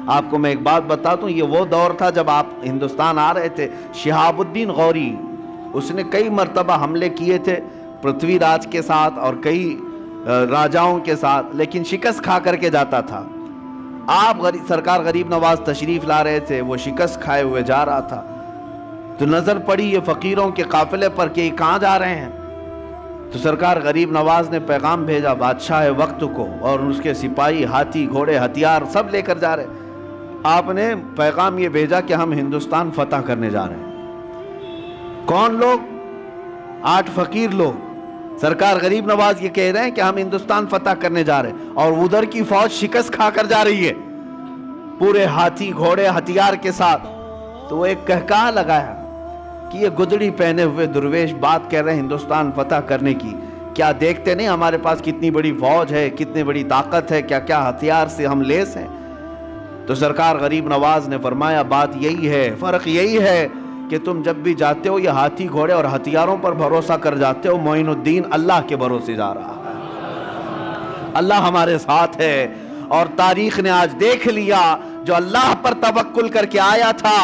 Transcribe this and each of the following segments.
آپ کو میں ایک بات بتا دوں، یہ وہ دور تھا جب آپ ہندوستان آ رہے تھے، شہاب الدین غوری اس نے کئی مرتبہ حملے کیے تھے پرتھوی راج کے ساتھ اور کئی راجاؤں کے ساتھ، لیکن شکست کھا کر کے جاتا تھا۔ آپ سرکار غریب نواز تشریف لا رہے تھے، وہ شکست کھائے ہوئے جا رہا تھا، تو نظر پڑی یہ فقیروں کے قافلے پر کہ یہ کہاں جا رہے ہیں، تو سرکار غریب نواز نے پیغام بھیجا بادشاہ وقت کو، اور اس کے سپاہی ہاتھی گھوڑے ہتھیار سب لے کر جا رہے۔ آپ نے پیغام یہ بھیجا کہ ہم ہندوستان فتح کرنے جا رہے ہیں۔ کون لوگ؟ 8 فقیر لوگ۔ سرکار غریب نواز یہ کہہ رہے ہیں کہ ہم ہندوستان فتح کرنے جا رہے ہیں، اور ادھر کی فوج شکست کھا کر جا رہی ہے پورے ہاتھی گھوڑے ہتھیار کے ساتھ۔ تو وہ ایک کہکہا لگایا کہ یہ گدڑی پہنے ہوئے درویش بات کہہ رہے ہیں ہندوستان فتح کرنے کی، کیا دیکھتے نہیں ہمارے پاس کتنی بڑی فوج ہے، کتنی بڑی طاقت ہے، کیا کیا ہتھیار سے ہم لیس ہیں۔ تو سرکار غریب نواز نے فرمایا بات یہی ہے، فرق یہی ہے کہ تم جب بھی جاتے ہو یہ ہاتھی گھوڑے اور ہتھیاروں پر بھروسہ کر جاتے ہو، معین الدین اللہ کے بھروسے جا رہا ہے، اللہ ہمارے ساتھ ہے، اور تاریخ نے آج دیکھ لیا جو اللہ پر توکل کر کے آیا تھا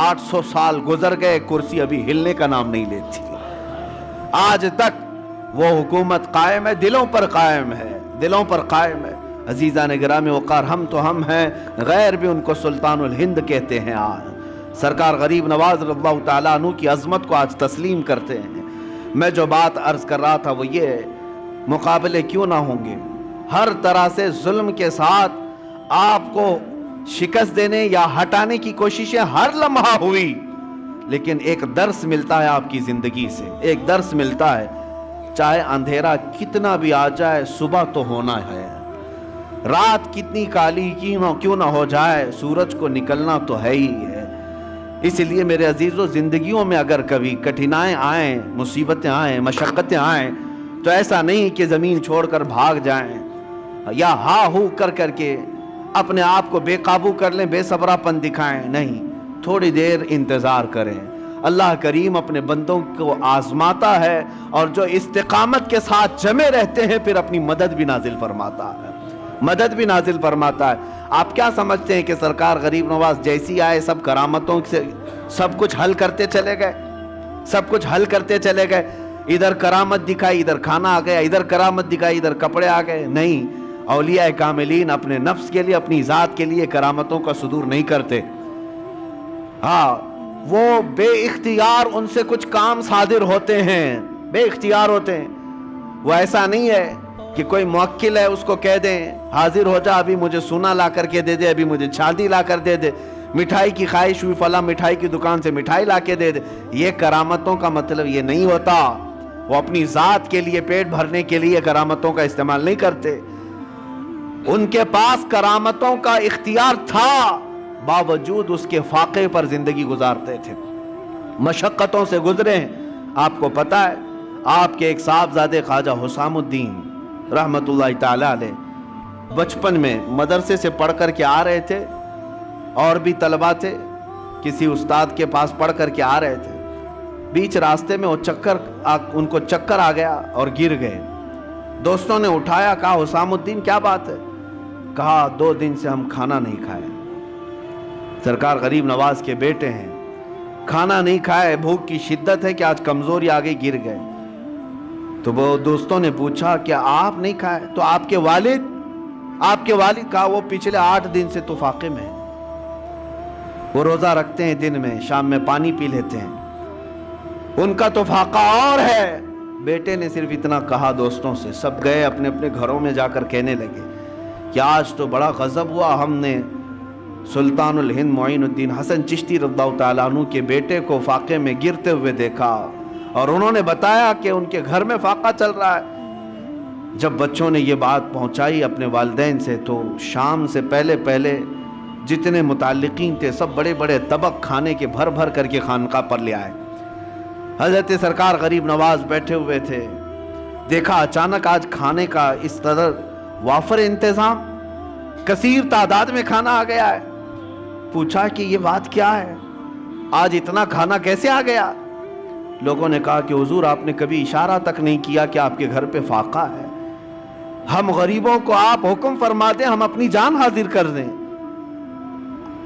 800 سال گزر گئے، کرسی ابھی ہلنے کا نام نہیں لیتی، آج تک وہ حکومت قائم ہے، دلوں پر قائم ہے، دلوں پر قائم ہے۔ عزیزان گرامی وقار، ہم تو ہم ہیں، غیر بھی ان کو سلطان الہند کہتے ہیں۔ آج سرکار غریب نواز رضی اللہ تعالیٰ عنہ کی عظمت کو آج تسلیم کرتے ہیں۔ میں جو بات عرض کر رہا تھا وہ یہ ہے، مقابلے کیوں نہ ہوں گے، ہر طرح سے ظلم کے ساتھ آپ کو شکست دینے یا ہٹانے کی کوششیں ہر لمحہ ہوئی، لیکن ایک درس ملتا ہے آپ کی زندگی سے، ایک درس ملتا ہے، چاہے اندھیرا کتنا بھی آ جائے صبح تو ہونا ہے، رات کتنی کالی کیوں نہ ہو جائے سورج کو نکلنا تو ہے ہی ہے۔ اس لیے میرے عزیزو، زندگیوں میں اگر کبھی کٹھنائیں آئیں، مصیبتیں آئیں، مشقتیں آئیں، تو ایسا نہیں کہ زمین چھوڑ کر بھاگ جائیں یا ہا ہو کر کے اپنے آپ کو بے قابو کر لیں، بے صبرا پن دکھائیں، نہیں، تھوڑی دیر انتظار کریں۔ اللہ کریم اپنے بندوں کو آزماتا ہے، اور جو استقامت کے ساتھ جمے رہتے ہیں پھر اپنی مدد بھی نازل فرماتا ہے، مدد بھی نازل فرماتا ہے۔ آپ کیا سمجھتے ہیں کہ سرکار غریب نواز جیسی آئے سب کرامتوں سے سب کچھ حل کرتے چلے گئے، سب کچھ حل کرتے چلے گئے؟ ادھر کرامت دکھائی ادھر کھانا آ گیا، ادھر کرامت دکھائی ادھر کپڑے آ گئے؟ نہیں، اولیاء کاملین اپنے نفس کے لیے، اپنی ذات کے لیے کرامتوں کا صدور نہیں کرتے۔ ہاں، وہ بے اختیار ان سے کچھ کام صادر ہوتے ہیں، بے اختیار ہوتے ہیں۔ وہ ایسا نہیں ہے کہ کوئی موکل ہے اس کو کہہ دیں حاضر ہو جا، ابھی مجھے سونا لا کر کے دے دے، ابھی مجھے چاندی لا کر دے دے، مٹھائی کی خواہش ہوئی فلاں مٹھائی کی دکان سے مٹھائی لا کے دے دے۔ یہ کرامتوں کا مطلب یہ نہیں ہوتا، وہ اپنی ذات کے لیے، پیٹ بھرنے کے لیے کرامتوں کا استعمال نہیں کرتے۔ ان کے پاس کرامتوں کا اختیار تھا، باوجود اس کے فاقے پر زندگی گزارتے تھے، مشقتوں سے گزرے ہیں۔ آپ کو پتہ ہے، آپ کے ایک صاحبزادے خواجہ حسام الدین رحمت اللہ تعالی علیہ بچپن میں مدرسے سے پڑھ کر کے آ رہے تھے، اور بھی طلبہ تھے، کسی استاد کے پاس پڑھ کر کے آ رہے تھے، بیچ راستے میں ان کو چکر آ گیا اور گر گئے۔ دوستوں نے اٹھایا، کہا حسام الدین کیا بات ہے؟ کہا 2 دن سے ہم کھانا نہیں کھائے، سرکار غریب نواز کے بیٹے ہیں، کھانا نہیں کھائے، بھوک کی شدت ہے کہ آج کمزوری آ گئی، گر گئے۔ تو وہ دوستوں نے پوچھا کیا آپ نہیں کھائے؟ تو آپ کے والد کہا وہ پچھلے 8 دن سے تو فاقے میں ہیں، وہ روزہ رکھتے ہیں، دن میں شام میں پانی پی لیتے ہیں، ان کا تو فاقہ اور ہے۔ بیٹے نے صرف اتنا کہا دوستوں سے، سب گئے اپنے اپنے گھروں میں جا کر کہنے لگے کہ آج تو بڑا غضب ہوا، ہم نے سلطان الہند معین الدین حسن چشتی رضی اللہ تعالیٰ عنہ کے بیٹے کو فاقے میں گرتے ہوئے دیکھا، اور انہوں نے بتایا کہ ان کے گھر میں فاقہ چل رہا ہے۔ جب بچوں نے یہ بات پہنچائی اپنے والدین سے، تو شام سے پہلے جتنے متعلقین تھے سب بڑے بڑے طبق کھانے کے بھر بھر کر کے خانقاہ پر لے آئے۔ حضرت سرکار غریب نواز بیٹھے ہوئے تھے، دیکھا اچانک آج کھانے کا اس قدر وافر انتظام، کثیر تعداد میں کھانا آ گیا ہے۔ پوچھا کہ یہ بات کیا ہے، آج اتنا کھانا کیسے آ گیا؟ لوگوں نے کہا کہ حضور آپ نے کبھی اشارہ تک نہیں کیا کہ آپ کے گھر پہ فاقہ ہے، ہم غریبوں کو آپ حکم فرما دیں ہم اپنی جان حاضر کر دیں۔